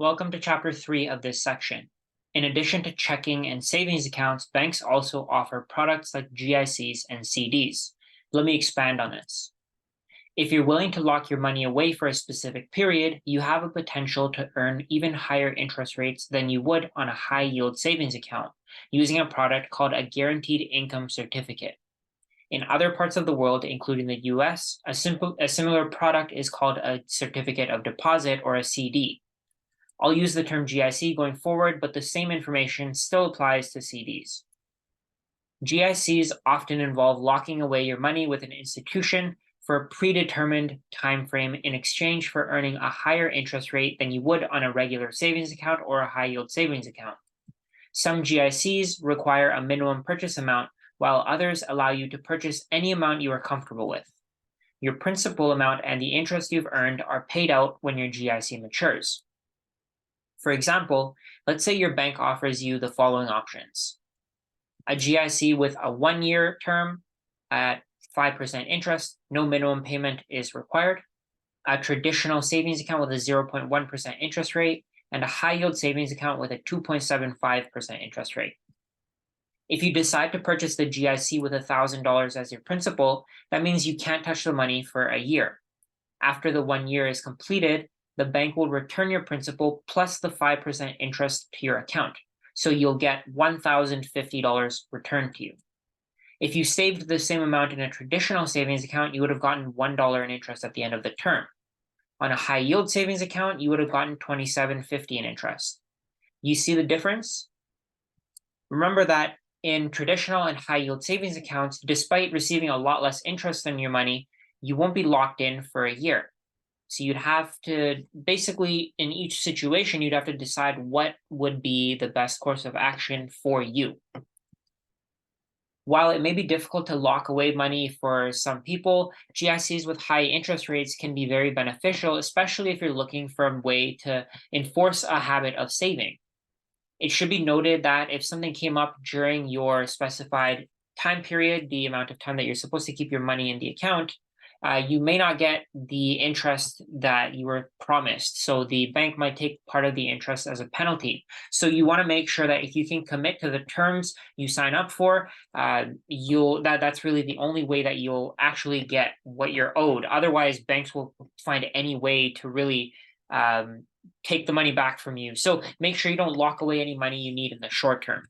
Welcome to Chapter 3 of this section. In addition to checking and savings accounts, banks also offer products like GICs and CDs. Let me expand on this. If you're willing to lock your money away for a specific period, you have a potential to earn even higher interest rates than you would on a high yield savings account using a product called a guaranteed income certificate. In other parts of the world, including the US, a similar product is called a certificate of deposit or a CD. I'll use the term GIC going forward, but the same information still applies to CDs. GICs often involve locking away your money with an institution for a predetermined time frame in exchange for earning a higher interest rate than you would on a regular savings account or a high yield savings account. Some GICs require a minimum purchase amount, while others allow you to purchase any amount you are comfortable with. Your principal amount and the interest you've earned are paid out when your GIC matures. For example, let's say your bank offers you the following options: a GIC with a 1-year term at 5% interest, no minimum payment is required, a traditional savings account with a 0.1% interest rate, and a high yield savings account with a 2.75% interest rate. If you decide to purchase the GIC with $1,000 as your principal, that means you can't touch the money for a year. After the 1 year is completed, the bank will return your principal plus the 5% interest to your account. So you'll get $1,050 returned to you. If you saved the same amount in a traditional savings account, you would have gotten $1 in interest at the end of the term. On a high yield savings account, you would have gotten $27.50 in interest. You see the difference? Remember that in traditional and high yield savings accounts, despite receiving a lot less interest on your money, you won't be locked in for a year. So you'd have to basically, in each situation, you'd have to decide what would be the best course of action for you. While it may be difficult to lock away money for some people, GICs with high interest rates can be very beneficial, especially if you're looking for a way to enforce a habit of saving. It should be noted that if something came up during your specified time period, the amount of time that you're supposed to keep your money in the account, you may not get the interest that you were promised. So the bank might take part of the interest as a penalty. So you want to make sure that if you can commit to the terms you sign up for, that's really the only way that you'll actually get what you're owed. Otherwise, banks will find any way to really take the money back from you. So make sure you don't lock away any money you need in the short term.